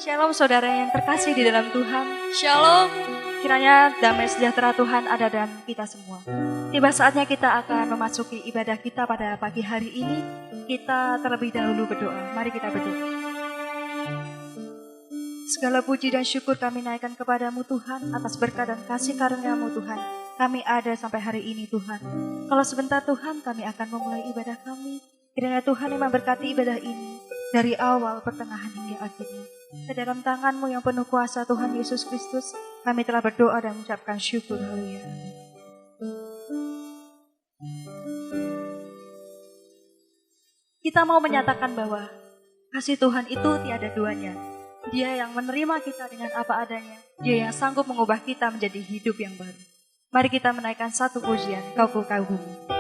Shalom saudara yang terkasih di dalam Tuhan. Shalom. Kiranya damai sejahtera Tuhan ada dalam kita semua. Tiba saatnya kita akan memasuki ibadah kita pada pagi hari ini. Kita terlebih dahulu berdoa. Mari kita berdoa. Segala puji dan syukur kami naikkan kepadamu Tuhan atas berkat dan kasih karunia-Mu Tuhan. Kami ada sampai hari ini Tuhan. Kalau sebentar Tuhan kami akan memulai ibadah kami. Kiranya Tuhan yang memberkati ibadah ini dari awal, pertengahan hingga akhirnya. Ke dalam tangan-Mu yang penuh kuasa Tuhan Yesus Kristus, kami telah berdoa dan mengucapkan syukur. Haleluya. Kita mau menyatakan bahwa kasih Tuhan itu tiada duanya. Dia yang menerima kita dengan apa adanya. Dia yang sanggup mengubah kita menjadi hidup yang baru. Mari kita menaikkan satu pujian, Kau bumi.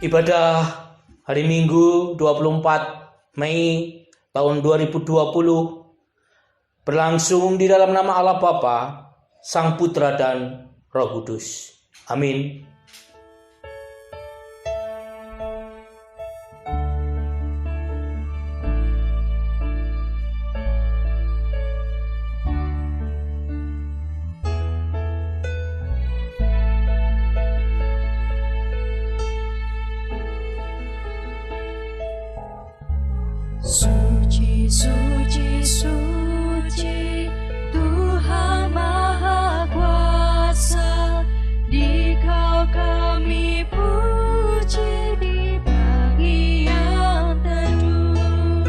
Ibadah hari Minggu 24 Mei tahun 2020 berlangsung di dalam nama Allah Bapa, Sang Putra dan Roh Kudus. Amin. Suci, suci, suci, Tuhan Maha Kuasa, Dikau kami puji di pagi yang teduh.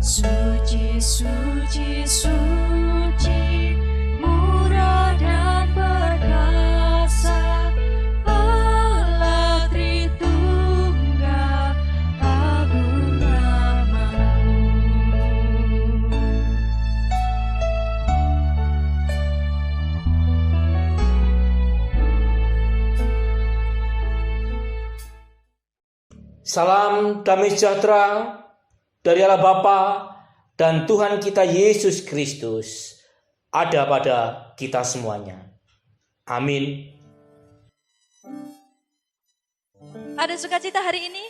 Suci, suci, suci, murah dan perkasa, Allah Tritunggal, agung nama-Mu. Salam damai sejahtera dari Allah Bapa dan Tuhan kita Yesus Kristus ada pada kita semuanya. Amin. Ada sukacita hari ini?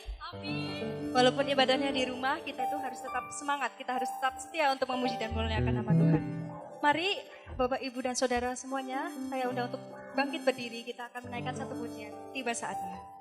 Walaupun ibadahnya di rumah, kita itu harus tetap semangat, kita harus tetap setia untuk memuji dan memuliakan nama Tuhan. Mari Bapak, Ibu, dan Saudara semuanya, saya undang untuk bangkit berdiri, kita akan menaikkan satu pujian. Tiba saatnya.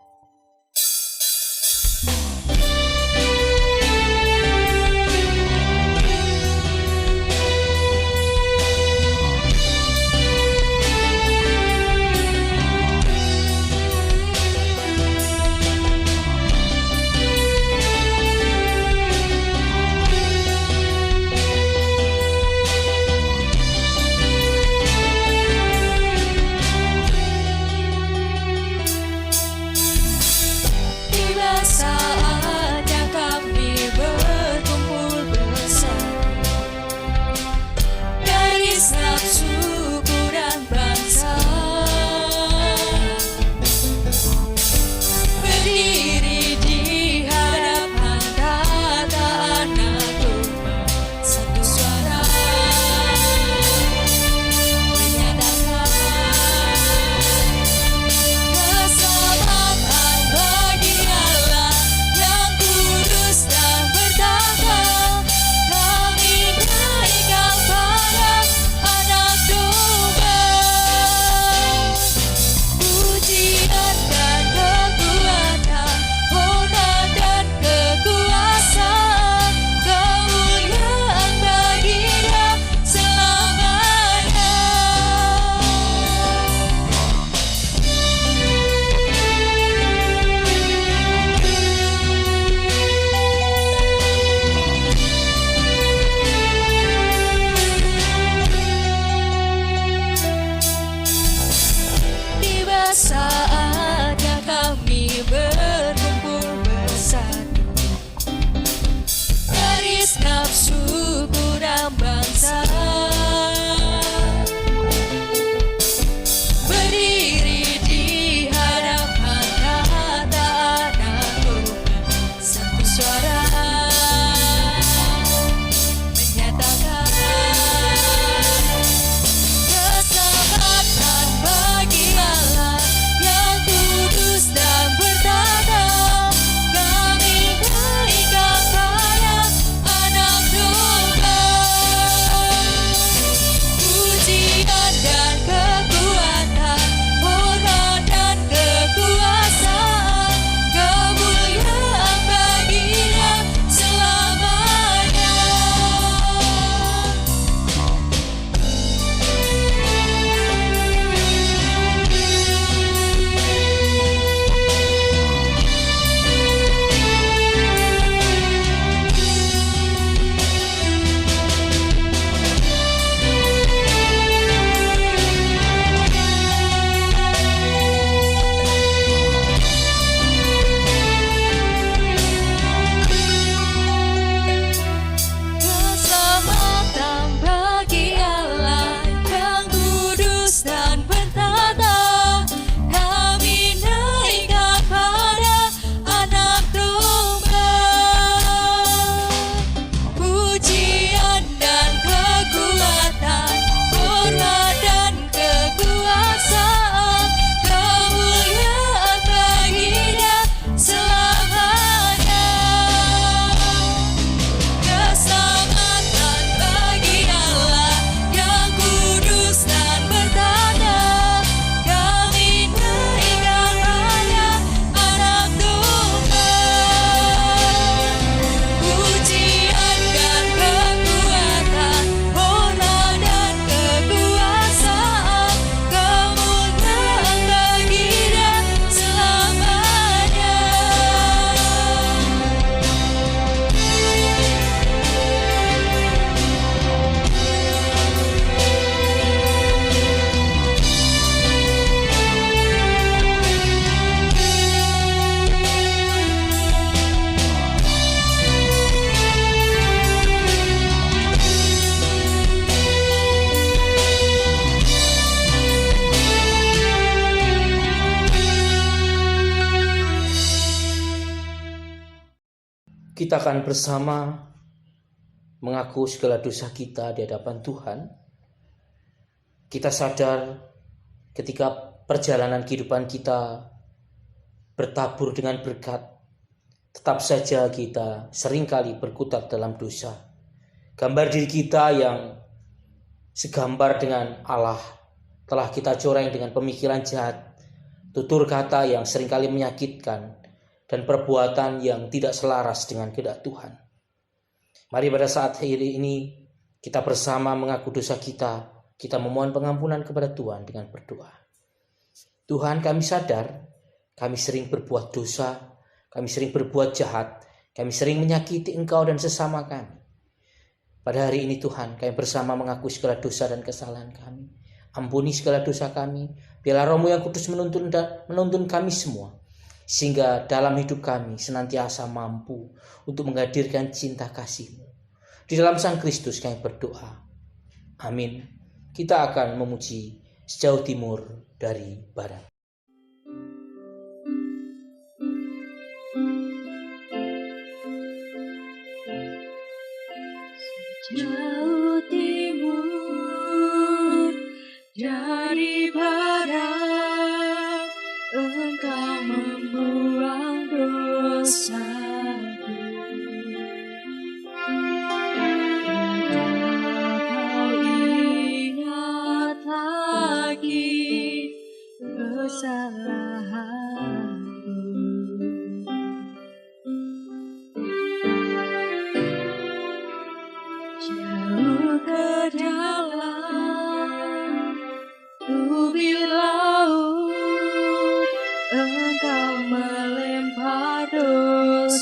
kita akan bersama mengaku segala dosa kita di hadapan Tuhan. Kita sadar ketika perjalanan kehidupan kita bertabur dengan berkat, tetap saja kita seringkali berkutat dalam dosa. Gambar diri kita yang segambar dengan Allah telah kita coreng dengan pemikiran jahat, tutur kata yang seringkali menyakitkan, dan perbuatan yang tidak selaras dengan kehendak Tuhan. Mari pada saat ini kita bersama mengaku dosa kita memohon pengampunan kepada Tuhan dengan berdoa. Tuhan, kami sadar kami sering berbuat dosa, kami sering berbuat jahat, kami sering menyakiti Engkau dan sesama kami. Pada hari ini Tuhan, kami bersama mengaku segala dosa dan kesalahan kami. Ampuni segala dosa kami, biarlah Roh-Mu yang kudus menuntun kami semua, sehingga dalam hidup kami senantiasa mampu untuk menghadirkan cinta kasih-Mu. Di dalam Sang Kristus kami berdoa. Amin. Kita akan memuji sejauh timur dari barat. Jauh timur dari barat, Engkau membuang dosaku. Kau ingat lagi kesalahanku. Jauh ke dalam tubir laut, Engkau melempar dosaku.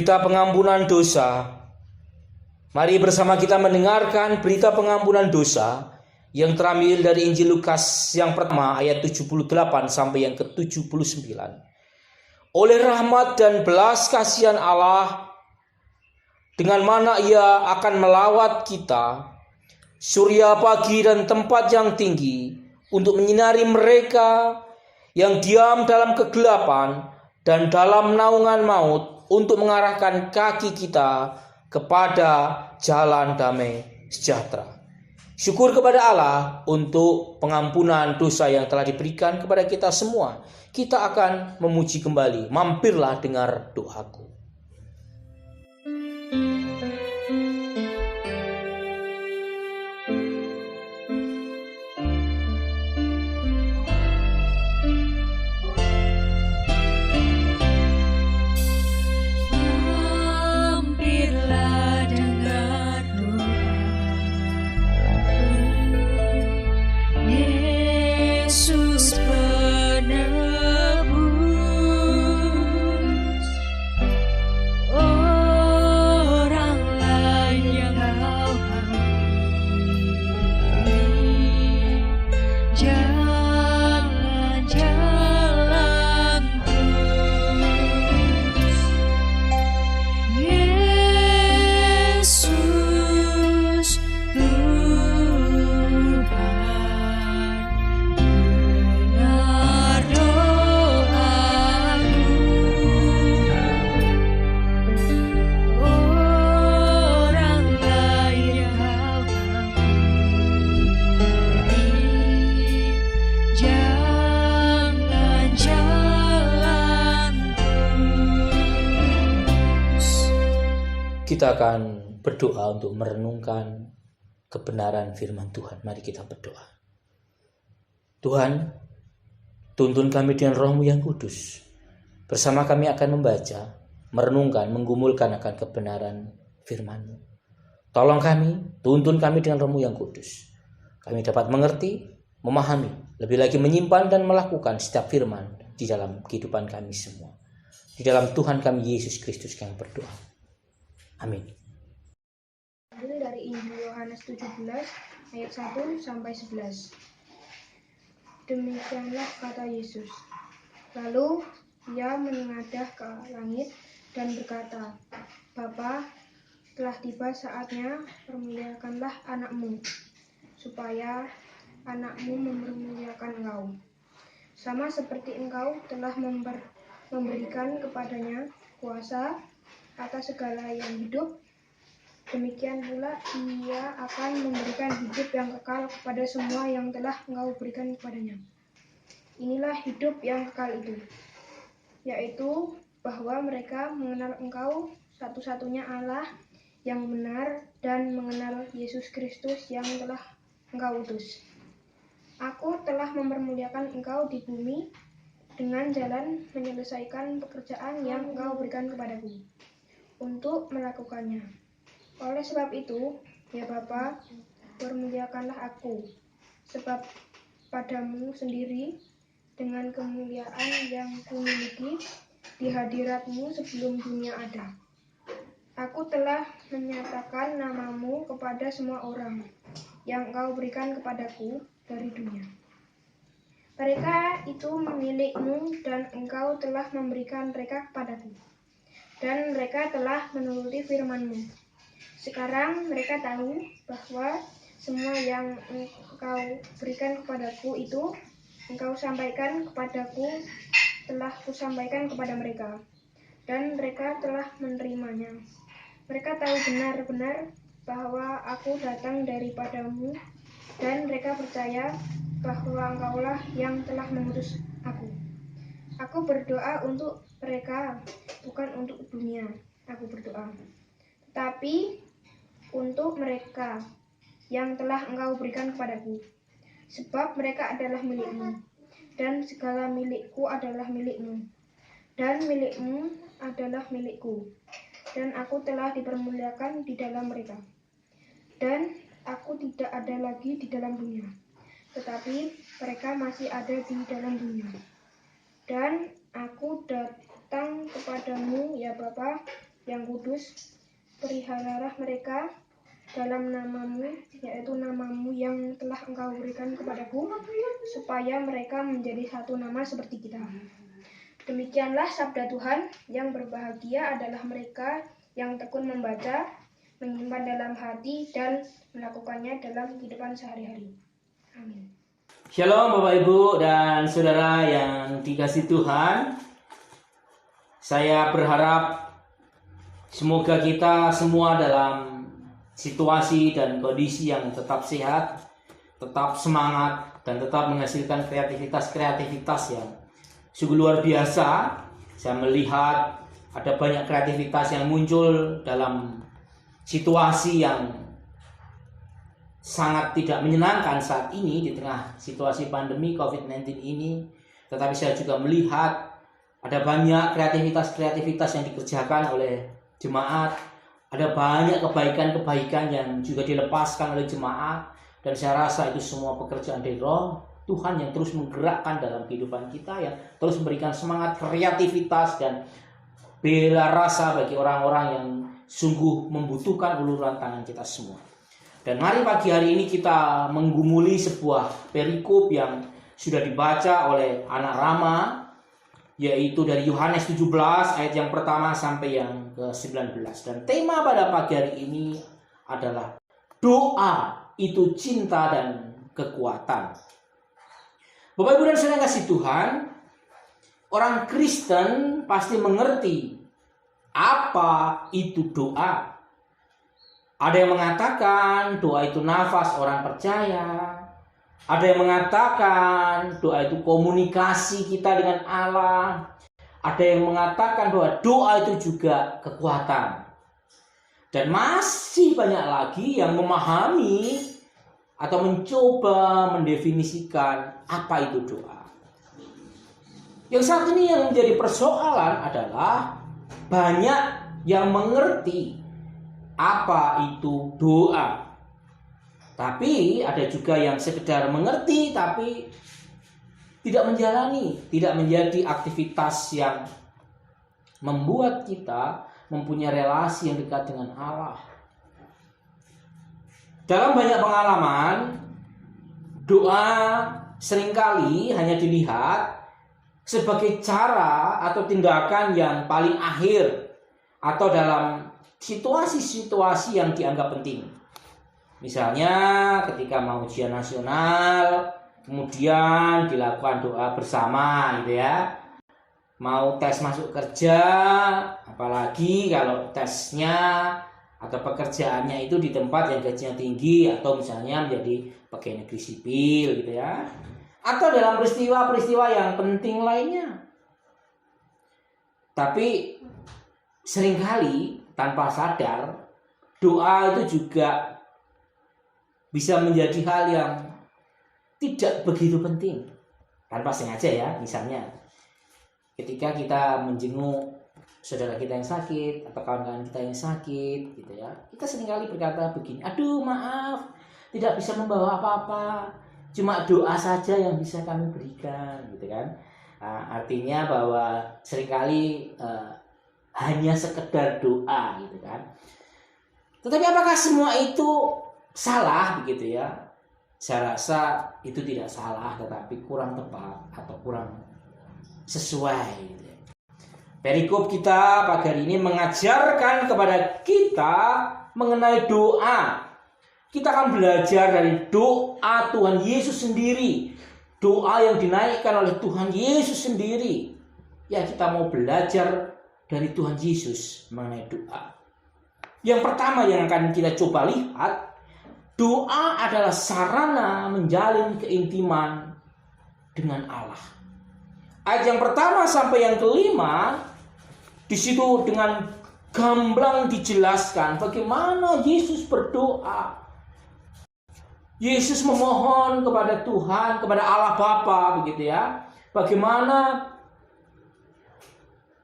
berita pengampunan dosa. Mari bersama kita mendengarkan berita pengampunan dosa yang terambil dari Injil Lukas yang pertama ayat 78 sampai yang ke-79. Oleh rahmat dan belas kasihan Allah, dengan mana Ia akan melawat kita, surya pagi dan tempat yang tinggi, untuk menyinari mereka yang diam dalam kegelapan dan dalam naungan maut, untuk mengarahkan kaki kita kepada jalan damai sejahtera. Syukur kepada Allah untuk pengampunan dosa yang telah diberikan kepada kita semua. Kita akan memuji kembali. Mampirlah dengar doaku. Mampirlah dengar doaku, Yesus penebus. Orang lain yang kau hampiri, jalan-jalan terus. Yesus Tuhan, dengar doaku. Orang lain yang kau hampiri, jalan-jalan terus. Kita akan berdoa untuk merenungkan kebenaran firman Tuhan. Mari kita berdoa. Tuhan, tuntun kami dengan Roh-Mu yang kudus. Bersama kami akan membaca, merenungkan, menggumulkan akan kebenaran firman-Mu. Tolong kami, tuntun kami dengan Roh-Mu yang kudus. Kami dapat mengerti, memahami, lebih lagi menyimpan dan melakukan setiap firman di dalam kehidupan kami semua. Di dalam Tuhan kami Yesus Kristus kami berdoa. Amin. Ambil dari Injil Yohanes 17 ayat 1 sampai 11. Demikianlah kata Yesus. Lalu Ia menengadah ke langit dan berkata, Bapa, telah tiba saatnya, permuliakanlah anak-Mu, supaya anak-Mu mempermuliakan Engkau. Sama seperti Engkau telah memberikan kepadanya kuasa atas segala yang hidup, demikian pula Ia akan memberikan hidup yang kekal kepada semua yang telah Engkau berikan kepadanya. Inilah hidup yang kekal itu, yaitu bahwa mereka mengenal Engkau, satu-satunya Allah yang benar, dan mengenal Yesus Kristus yang telah Engkau utus. Aku telah mempermuliakan Engkau di bumi dengan jalan menyelesaikan pekerjaan yang Engkau berikan kepadaku untuk melakukannya. Oleh sebab itu, ya Bapa, permuliakanlah aku, sebab padamu sendiri, dengan kemuliaan yang kumiliki di hadirat-Mu sebelum dunia ada. Aku telah menyatakan nama-Mu kepada semua orang yang Engkau berikan kepadaku dari dunia. Mereka itu milik-Mu dan Engkau telah memberikan mereka kepadaku. Dan mereka telah menuruti firman-Mu. Sekarang mereka tahu bahwa semua yang Engkau berikan kepadaku itu Engkau sampaikan kepadaku, telah Kusampaikan kepada mereka, dan mereka telah menerimanya. Mereka tahu benar-benar bahwa Aku datang daripadamu, dan mereka percaya bahwa Engkaulah yang telah mengutus Aku. Aku berdoa untuk mereka, bukan untuk dunia. Aku berdoa, tetapi untuk mereka yang telah Engkau berikan kepadaku, sebab mereka adalah milik-Mu, dan segala milik-Ku adalah milik-Mu, dan milik-Mu adalah milik-Ku, dan Aku telah dipermuliakan di dalam mereka. Dan Aku tidak ada lagi di dalam dunia, tetapi mereka masih ada di dalam dunia. Dan Aku datang kepadamu, ya Bapa, yang kudus, peliharalah mereka dalam namamu, yaitu namamu yang telah engkau berikan kepadaku, supaya mereka menjadi satu nama seperti kita. Demikianlah sabda Tuhan, yang berbahagia adalah mereka yang tekun membaca, menyimpan dalam hati, dan melakukannya dalam kehidupan sehari-hari. Amin. Shalom Bapak Ibu dan Saudara yang dikasihi Tuhan. Saya berharap semoga kita semua dalam situasi dan kondisi yang tetap sehat, tetap semangat, dan tetap menghasilkan kreativitas yang sungguh luar biasa. Saya melihat ada banyak kreativitas yang muncul dalam situasi yang sangat tidak menyenangkan saat ini di tengah situasi pandemi COVID-19 ini. Tetapi saya juga melihat ada banyak kreativitas yang dikerjakan oleh jemaat. Ada banyak kebaikan-kebaikan yang juga dilepaskan oleh jemaat. Dan saya rasa itu semua pekerjaan dari Roh Tuhan yang terus menggerakkan dalam kehidupan kita, yang terus memberikan semangat, kreativitas, dan bela rasa bagi orang-orang yang sungguh membutuhkan uluran tangan kita semua. Dan mari pagi hari ini kita menggumuli sebuah perikop yang sudah dibaca oleh anak Rama, yaitu dari Yohanes 17 ayat yang pertama sampai yang ke-19. Dan tema pada pagi hari ini adalah doa itu cinta dan kekuatan. Bapak Ibu dan Saudara yang kasih Tuhan, orang Kristen pasti mengerti apa itu doa. Ada yang mengatakan doa itu nafas orang percaya. Ada yang mengatakan doa itu komunikasi kita dengan Allah. Ada yang mengatakan bahwa doa itu juga kekuatan. Dan masih banyak lagi yang memahami atau mencoba mendefinisikan apa itu doa. Yang saat ini yang menjadi persoalan adalah banyak yang mengerti apa itu doa. Tapi ada juga yang sekedar mengerti tapi tidak menjalani, tidak menjadi aktivitas yang membuat kita mempunyai relasi yang dekat dengan Allah. Dalam banyak pengalaman, doa seringkali hanya dilihat sebagai cara atau tindakan yang paling akhir atau dalam situasi-situasi yang dianggap penting. Misalnya ketika mau ujian nasional, kemudian dilakukan doa bersama gitu ya. Mau tes masuk kerja, apalagi kalau tesnya atau pekerjaannya itu di tempat yang gajinya tinggi, atau misalnya menjadi pegawai negeri sipil gitu ya. Atau dalam peristiwa-peristiwa yang penting lainnya. Tapi seringkali tanpa sadar, doa itu juga bisa menjadi hal yang tidak begitu penting. Tanpa sengaja ya, misalnya ketika kita menjenguk saudara kita yang sakit atau kawan-kawan kita yang sakit gitu ya, kita seringkali berkata begini, aduh maaf, tidak bisa membawa apa-apa, cuma doa saja yang bisa kami berikan gitu kan. Artinya bahwa seringkali hanya sekedar doa gitu kan. Tetapi apakah semua itu salah begitu ya? Saya rasa itu tidak salah, tetapi kurang tepat atau kurang sesuai gitu ya. Perikop kita pagi hari ini mengajarkan kepada kita mengenai doa. Kita akan belajar dari doa Tuhan Yesus sendiri. Doa yang dinaikkan oleh Tuhan Yesus sendiri. Ya, kita mau belajar dari Tuhan Yesus mengenai doa. Yang pertama yang akan kita coba lihat, doa adalah sarana menjalin keintiman dengan Allah. Ayat yang pertama sampai yang kelima, di situ dengan gamblang dijelaskan bagaimana Yesus berdoa. Yesus memohon kepada Tuhan, kepada Allah Bapa begitu ya. Bagaimana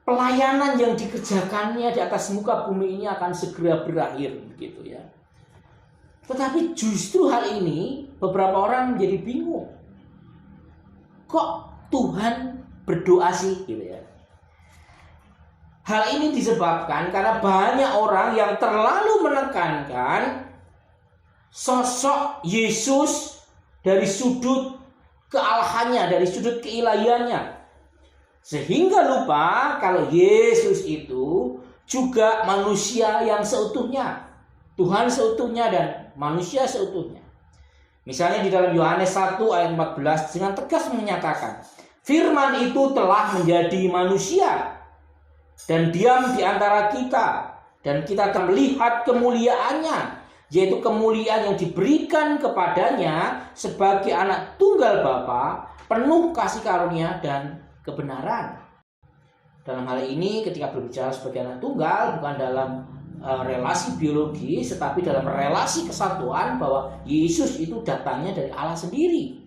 pelayanan yang dikerjakannya di atas muka bumi ini akan segera berakhir begitu ya. Tetapi justru hal ini beberapa orang menjadi bingung. Kok Tuhan berdoa sih gitu ya. Hal ini disebabkan karena banyak orang yang terlalu menekankan sosok Yesus dari sudut kealahannya, dari sudut keilahiannya. Sehingga lupa kalau Yesus itu juga manusia yang seutuhnya. Tuhan seutuhnya dan manusia seutuhnya. Misalnya di dalam Yohanes 1 ayat 14 dengan tegas menyatakan, firman itu telah menjadi manusia dan diam di antara kita, dan kita akan melihat kemuliaannya, yaitu kemuliaan yang diberikan kepadanya sebagai anak tunggal Bapa, penuh kasih karunia dan kebenaran. Dalam hal ini ketika berbicara sebagai anak tunggal, bukan dalam relasi biologis, tetapi dalam relasi kesatuan bahwa Yesus itu datangnya dari Allah sendiri.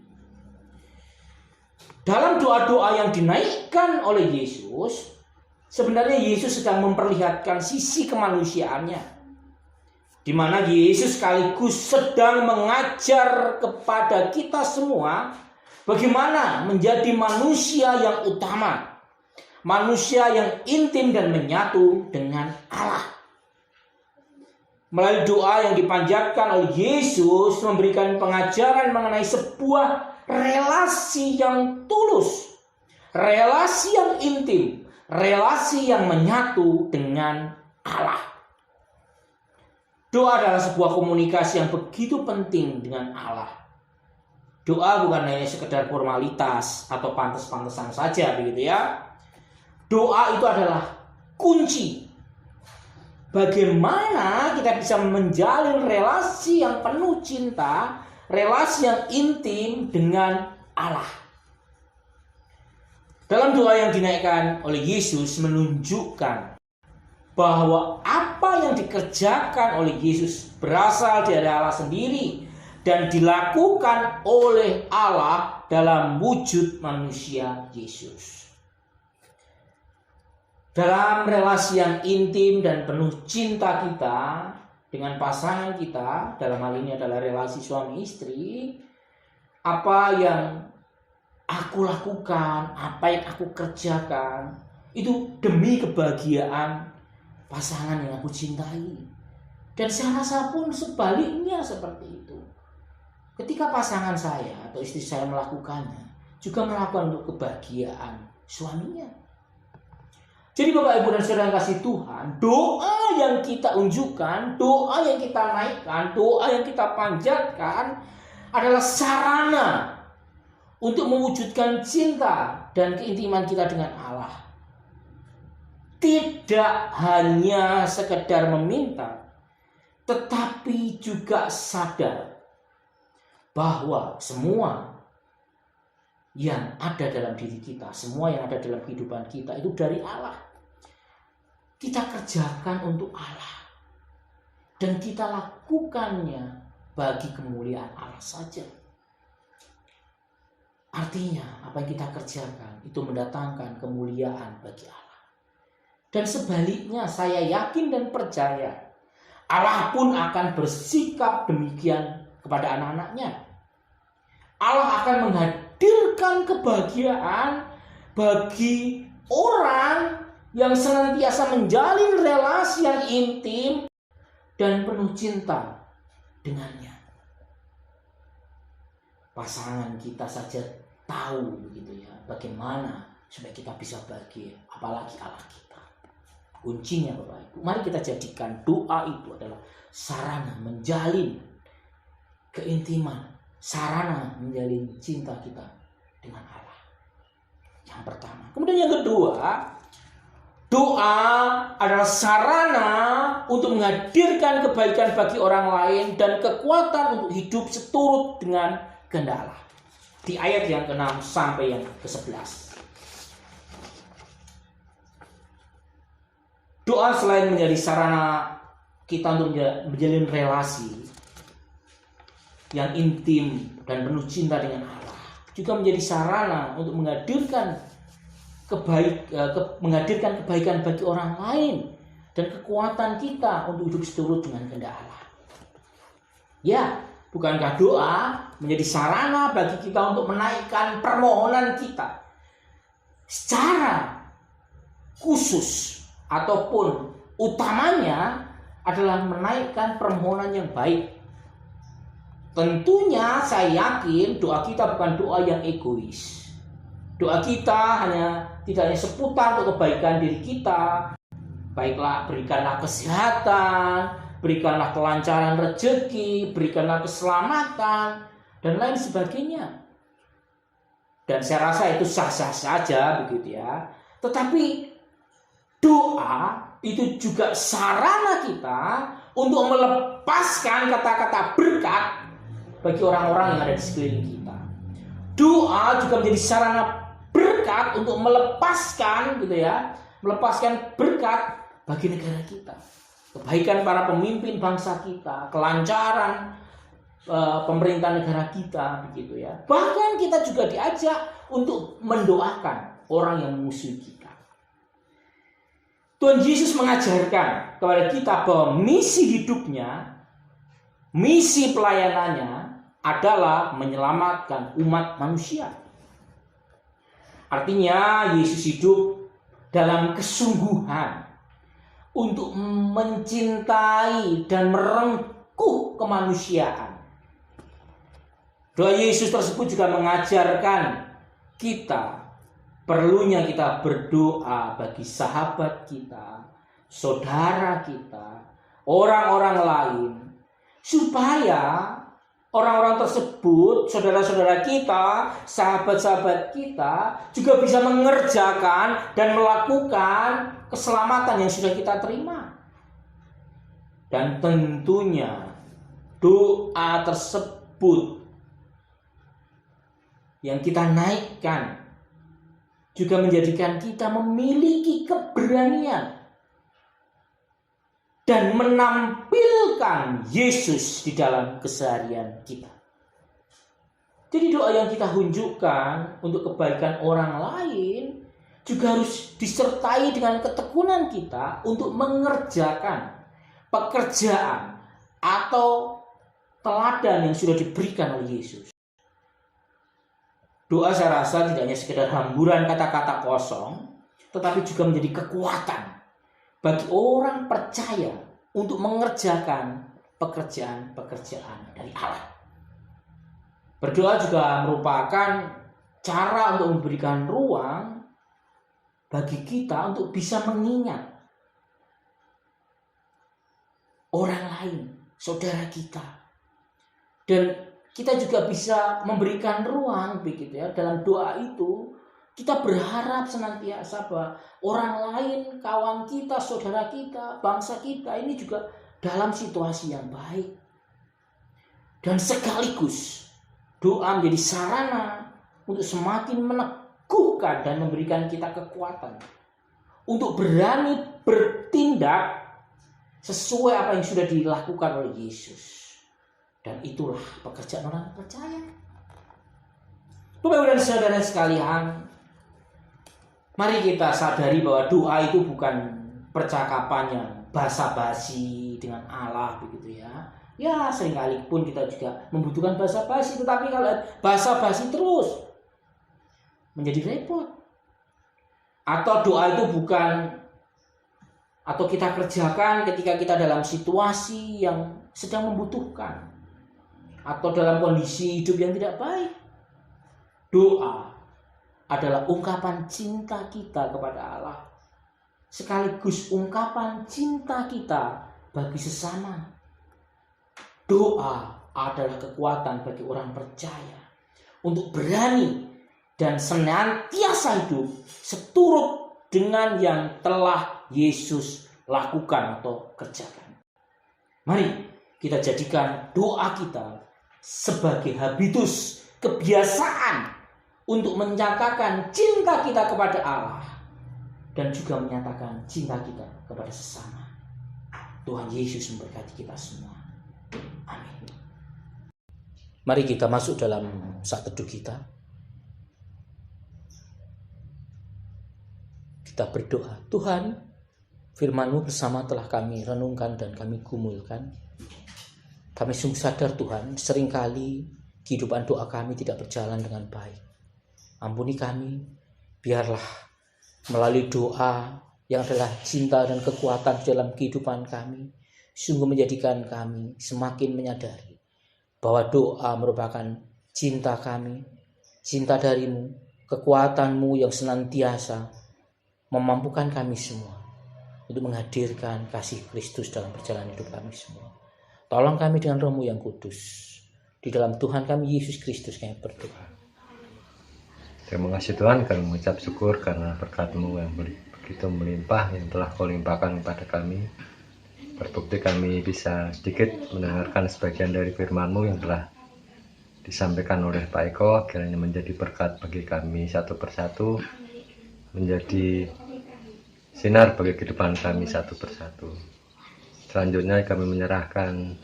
Dalam doa-doa yang dinaikkan oleh Yesus, sebenarnya Yesus sedang memperlihatkan sisi kemanusiaannya, di mana Yesus sekaligus sedang mengajar kepada kita semua bagaimana menjadi manusia yang utama, manusia yang intim dan menyatu dengan Allah. Melalui doa yang dipanjatkan oleh Yesus memberikan pengajaran mengenai sebuah relasi yang tulus, relasi yang intim, relasi yang menyatu dengan Allah. Doa adalah sebuah komunikasi yang begitu penting dengan Allah. Doa bukan hanya sekedar formalitas atau pantas-pantasan saja, begitu ya. Doa itu adalah kunci bagaimana kita bisa menjalin relasi yang penuh cinta, relasi yang intim dengan Allah. Dalam doa yang dinaikkan oleh Yesus menunjukkan bahwa apa yang dikerjakan oleh Yesus berasal dari Allah sendiri dan dilakukan oleh Allah dalam wujud manusia Yesus. Dalam relasi yang intim dan penuh cinta kita dengan pasangan kita, dalam hal ini adalah relasi suami istri, apa yang aku lakukan, apa yang aku kerjakan, itu demi kebahagiaan pasangan yang aku cintai. Dan saya rasa pun sebaliknya seperti itu. Ketika pasangan saya atau istri saya melakukannya, juga melakukan untuk kebahagiaan suaminya. Jadi Bapak Ibu dan Saudara yang kasih Tuhan, doa yang kita unjukkan, doa yang kita naikkan, doa yang kita panjatkan adalah sarana untuk mewujudkan cinta dan keintiman kita dengan Allah. Tidak hanya sekedar meminta, tetapi juga sadar bahwa semua yang ada dalam diri kita, semua yang ada dalam kehidupan kita itu dari Allah. Kita kerjakan untuk Allah dan kita lakukannya bagi kemuliaan Allah saja. Artinya apa yang kita kerjakan itu mendatangkan kemuliaan bagi Allah. Dan sebaliknya saya yakin dan percaya Allah pun akan bersikap demikian kepada anak-anaknya. Allah akan menghadirkan kebahagiaan bagi orang yang senantiasa menjalin relasi yang intim dan penuh cinta dengannya. Pasangan kita saja tahu begitu ya, bagaimana supaya kita bisa bahagia, apalagi Allah kita. Kuncinya Bapak Ibu, mari kita jadikan doa itu adalah sarana menjalin keintiman, sarana menjalin cinta kita dengan Allah. Yang pertama. Kemudian yang kedua, doa adalah sarana untuk menghadirkan kebaikan bagi orang lain dan kekuatan untuk hidup seturut dengan kehendak Allah. Di ayat yang ke-6 sampai yang ke-11. Doa selain menjadi sarana kita untuk menjalin relasi yang intim dan penuh cinta dengan Allah, juga menjadi sarana untuk menghadirkan kebaikan bagi orang lain dan kekuatan kita untuk hidup seturut dengan kehendak Allah. Ya, bukankah doa menjadi sarana bagi kita untuk menaikkan permohonan kita secara khusus ataupun utamanya adalah menaikkan permohonan yang baik. Tentunya saya yakin doa kita bukan doa yang egois. Doa kita tidak hanya seputar untuk kebaikan diri kita. Baiklah, berikanlah kesehatan, berikanlah kelancaran rezeki, berikanlah keselamatan, dan lain sebagainya. Dan saya rasa itu sah-sah saja begitu ya. Tetapi doa itu juga sarana kita untuk melepaskan kata-kata berkat bagi orang-orang yang ada di sekeliling kita. Doa juga menjadi sarana berkat untuk melepaskan gitu ya, melepaskan berkat bagi negara kita. Kebaikan para pemimpin bangsa kita, kelancaran pemerintah negara kita begitu ya. Bahkan kita juga diajak untuk mendoakan orang yang memusuhi kita. Tuhan Yesus mengajarkan kepada kita bahwa misi hidupnya, misi pelayanannya adalah menyelamatkan umat manusia. Artinya Yesus hidup dalam kesungguhan untuk mencintai dan merengkuh kemanusiaan. Doa Yesus tersebut juga mengajarkan kita perlunya kita berdoa bagi sahabat kita, saudara kita, orang-orang lain, supaya orang-orang tersebut, saudara-saudara kita, sahabat-sahabat kita juga bisa mengerjakan dan melakukan keselamatan yang sudah kita terima. Dan tentunya doa tersebut yang kita naikkan juga menjadikan kita memiliki keberanian dan menampilkan Yesus di dalam keseharian kita. Jadi doa yang kita tunjukkan untuk kebaikan orang lain juga harus disertai dengan ketekunan kita untuk mengerjakan pekerjaan atau teladan yang sudah diberikan oleh Yesus. Doa saya rasa tidak hanya sekedar hamburan kata-kata kosong, tetapi juga menjadi kekuatan bagi orang percaya untuk mengerjakan pekerjaan-pekerjaan dari Allah. Berdoa juga merupakan cara untuk memberikan ruang bagi kita untuk bisa mengingat orang lain, saudara kita. Dan kita juga bisa memberikan ruang begitu ya. Dalam doa itu kita berharap senantiasa bahwa orang lain, kawan kita, saudara kita, bangsa kita ini juga dalam situasi yang baik. Dan sekaligus doa menjadi sarana untuk semakin meneguhkan dan memberikan kita kekuatan untuk berani bertindak sesuai apa yang sudah dilakukan oleh Yesus. Dan itulah pekerjaan orang percaya. Bapak dan saudara sekalian, mari kita sadari bahwa doa itu bukan percakapan yang basa-basi dengan Allah begitu ya. Ya seringkali pun kita juga membutuhkan basa-basi, tetapi kalau basa-basi terus menjadi repot. Atau doa itu bukan, atau kita kerjakan ketika kita dalam situasi yang sedang membutuhkan, atau dalam kondisi hidup yang tidak baik. Doa adalah ungkapan cinta kita kepada Allah, sekaligus ungkapan cinta kita bagi sesama. Doa adalah kekuatan bagi orang percaya untuk berani dan senantiasa hidup seturut dengan yang telah Yesus lakukan atau kerjakan. Mari kita jadikan doa kita sebagai habitus, kebiasaan untuk menyatakan cinta kita kepada Allah dan juga menyatakan cinta kita kepada sesama. Tuhan Yesus memberkati kita semua. Amin. Mari kita masuk dalam saat teduh kita. Kita berdoa. Tuhan, firman-Mu bersama telah kami renungkan dan kami gumulkan. Kami sungguh sadar Tuhan, seringkali kehidupan doa kami tidak berjalan dengan baik. Ampuni kami, biarlah melalui doa yang adalah cinta dan kekuatan dalam kehidupan kami, sungguh menjadikan kami semakin menyadari bahwa doa merupakan cinta kami, cinta darimu, kekuatanmu yang senantiasa memampukan kami semua untuk menghadirkan kasih Kristus dalam perjalanan hidup kami semua. Tolong kami dengan Roh-Mu yang kudus. Di dalam Tuhan kami Yesus Kristus kami berdoa. Terima kasih Tuhan, kami mengucap syukur karena berkat-Mu yang begitu melimpah yang telah Kau limpahkan kepada kami. Berbukti kami bisa sedikit mendengarkan sebagian dari firman-Mu yang telah disampaikan oleh Pak Eko, kiranya menjadi berkat bagi kami satu persatu, menjadi sinar bagi kehidupan kami satu persatu. Selanjutnya kami menyerahkan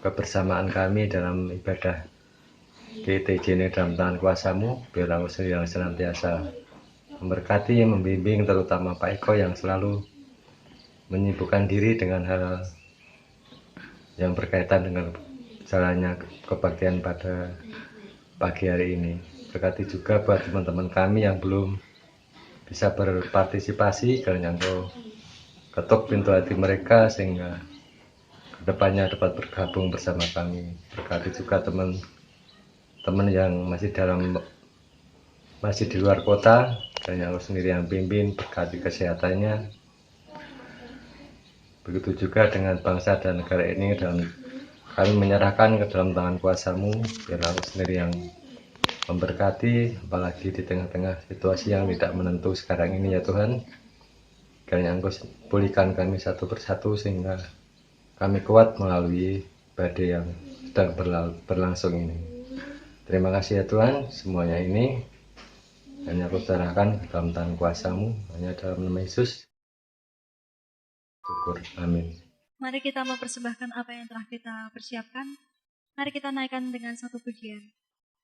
kebersamaan kami dalam ibadah GTJ ini dalam tangan kuasa-Mu, biarlah Engkau sendiri yang senantiasa memberkati, membimbing, terutama Pak Eko yang selalu menyibukkan diri dengan hal yang berkaitan dengan jalannya kebaktian pada pagi hari ini. Berkati juga buat teman-teman kami yang belum bisa berpartisipasi, kiranya Engkau ketuk pintu hati mereka sehingga kedepannya dapat bergabung bersama kami. Berkati juga teman-teman yang masih di luar kota, kiranya Engkau sendiri yang bimbing, berkati kesehatannya. Begitu juga dengan bangsa dan negara ini, dan kami menyerahkan ke dalam tangan kuasa-Mu, biarlah Engkau sendiri yang memberkati, apalagi di tengah-tengah situasi yang tidak menentu sekarang ini ya Tuhan. Kiranya Engkau pulihkan kami satu persatu sehingga kami kuat melalui badai yang sedang berlangsung ini. Terima kasih ya Tuhan, semuanya ini hanya Aku serahkan dalam tangan kuasa-Mu, hanya dalam nama Yesus. Syukur, amin. Mari kita mempersembahkan apa yang telah kita persiapkan. Mari kita naikkan dengan satu pujian.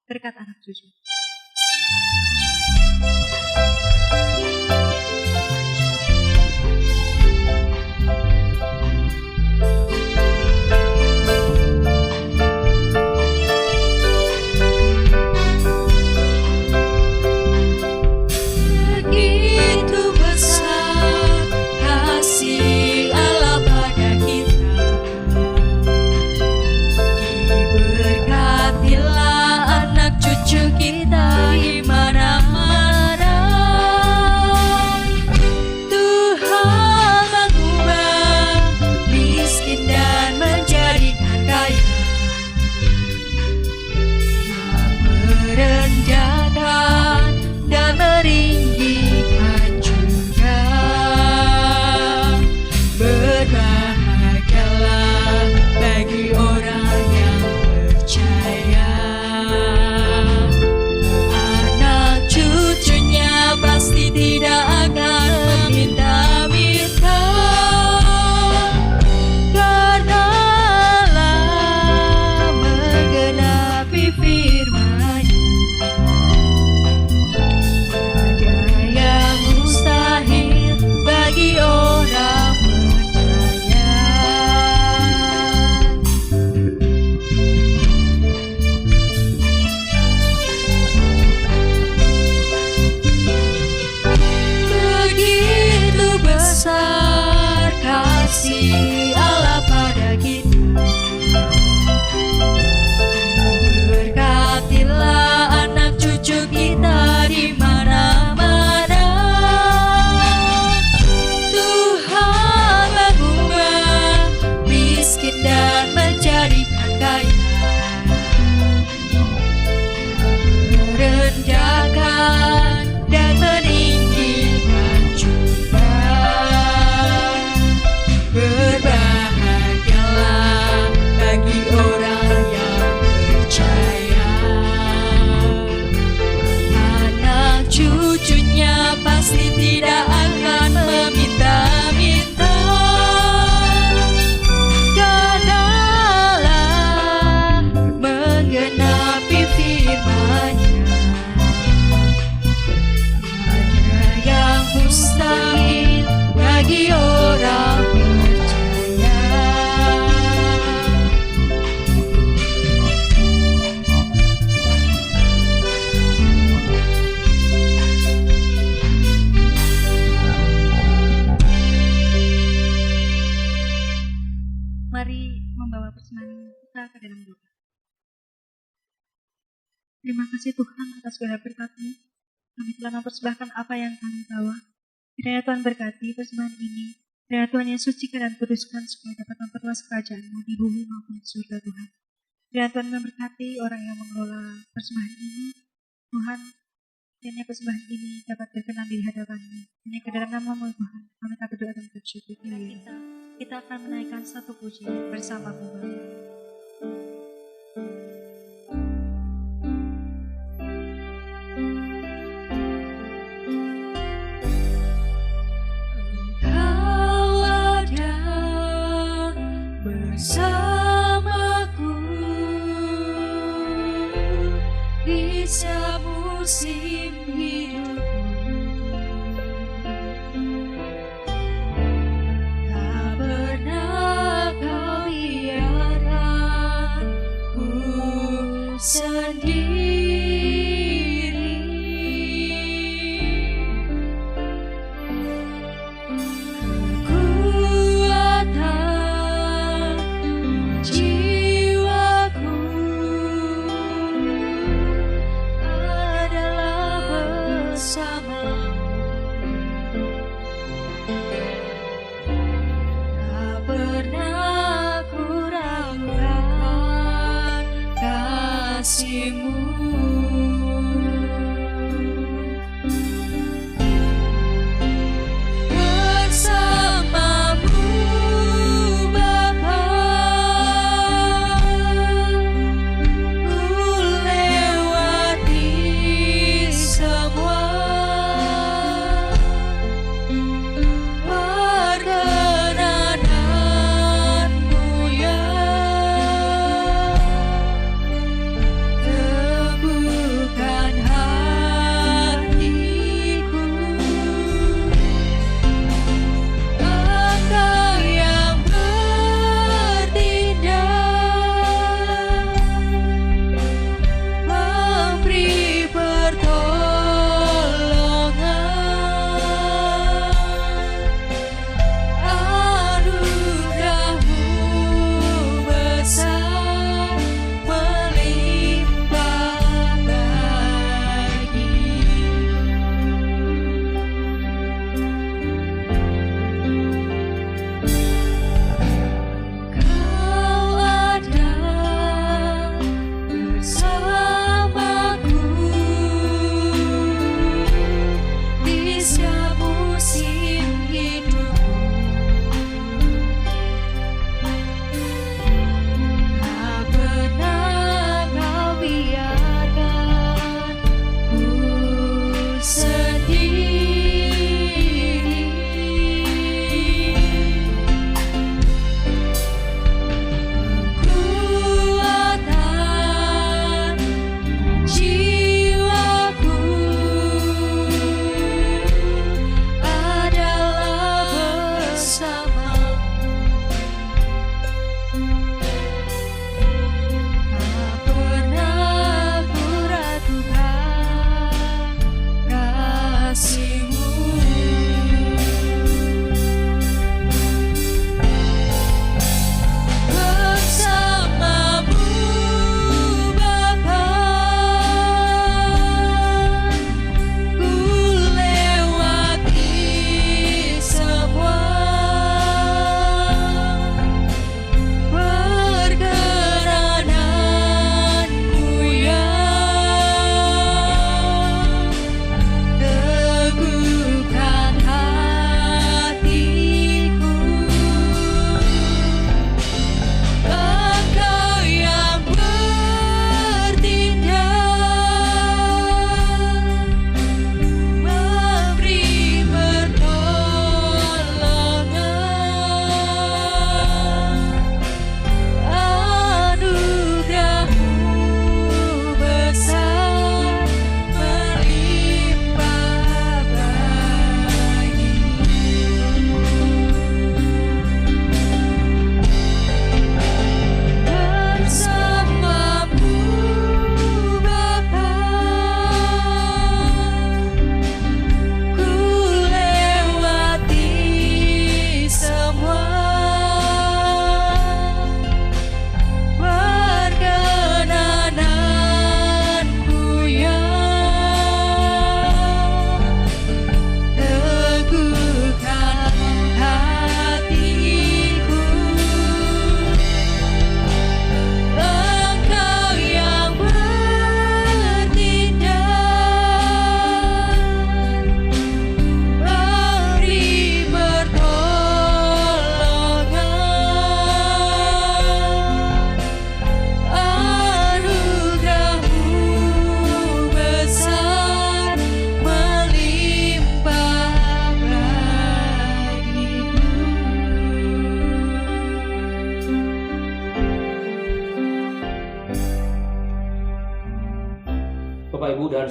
Berkat anak cucu. Begitu besar kasih Allah pada kita, diberkatilah anak cucu kita di mana-mana. ke dalam doa. Terima kasih Tuhan atas segala berkat-Mu. Kami telah mempersembahkan apa yang kami bawa. Kiranya Tuhan berkati persembahan ini. Kiranya Tuhan yang sucikan dan kuduskan supaya dapat memperluas kerajaan-Mu di bumi maupun di surga Tuhan. Kiranya Tuhan memberkati orang yang mengelola persembahan ini. Tuhan, kiranya persembahan ini dapat berkenan di hadapan-Mu. Hanya ke dalam nama-Mu Tuhan, kami tak berdoa dan bersyukur. Kita akan menaikkan satu puji bersama-Mu Maria. Engkau ada bersamaku di setiap musim hidupku. Tak pernah kau biarkan ku sendiri. Kekuatan jiwaku adalah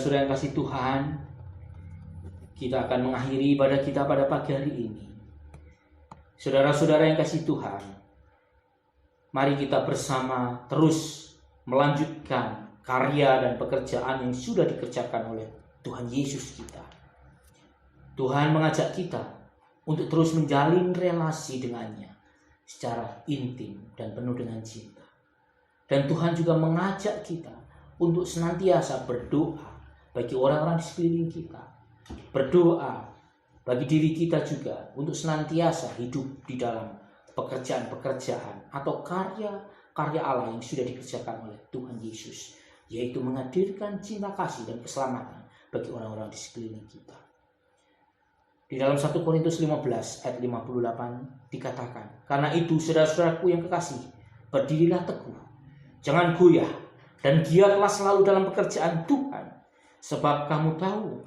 saudara-saudara yang kasih Tuhan, kita akan mengakhiri ibadah kita pada pagi hari ini. Saudara-saudara yang kasih Tuhan, mari kita bersama terus melanjutkan karya dan pekerjaan yang sudah dikerjakan oleh Tuhan Yesus kita. Tuhan mengajak kita untuk terus menjalin relasi dengannya secara intim dan penuh dengan cinta. Dan Tuhan juga mengajak kita untuk senantiasa berdoa bagi orang-orang di sekeliling kita. Berdoa bagi diri kita juga untuk senantiasa hidup di dalam pekerjaan-pekerjaan atau karya Allah yang sudah dikerjakan oleh Tuhan Yesus, yaitu menghadirkan cinta kasih dan keselamatan bagi orang-orang di sekeliling kita. Di dalam 1 Korintus 15 ayat 58 dikatakan, karena itu saudara-saudaraku yang kekasih, berdirilah teguh, jangan goyah, dan giatlah selalu dalam pekerjaan Tuhan, sebab kamu tahu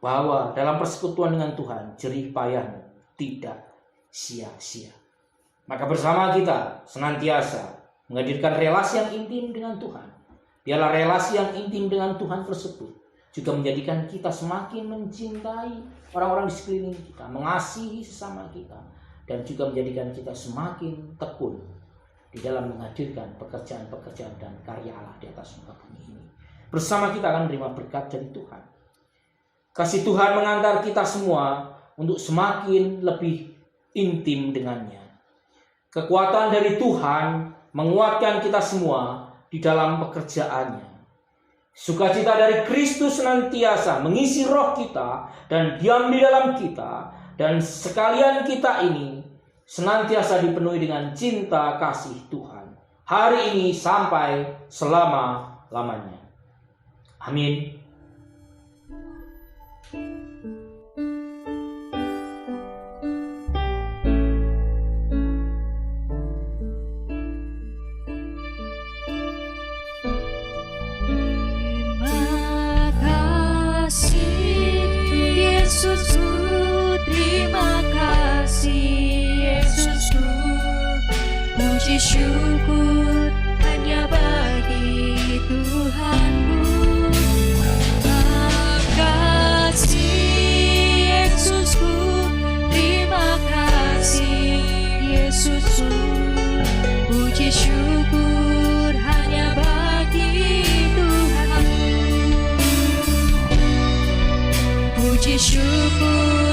bahwa dalam persekutuan dengan Tuhan, jerih payahmu tidak sia-sia. Maka bersama kita senantiasa menghadirkan relasi yang intim dengan Tuhan. Biarlah relasi yang intim dengan Tuhan tersebut juga menjadikan kita semakin mencintai orang-orang di sekeliling kita, mengasihi sesama kita, dan juga menjadikan kita semakin tekun di dalam menghadirkan pekerjaan-pekerjaan dan karya Allah di atas muka bumi ini. Bersama kita akan menerima berkat dari Tuhan. Kasih Tuhan mengantar kita semua untuk semakin lebih intim dengannya. Kekuatan dari Tuhan menguatkan kita semua di dalam pekerjaannya. Sukacita dari Kristus senantiasa mengisi roh kita dan diam di dalam kita. Dan sekalian kita ini senantiasa dipenuhi dengan cinta kasih Tuhan. Hari ini sampai selama-lamanya. Amin. Yesusku, terima kasih Yesusku, puji syukur hanya bagi Tuhanku. Terima kasih Yesusku, terima kasih Yesusku, puji syukur hanya bagi Tuhanku. Puji syukur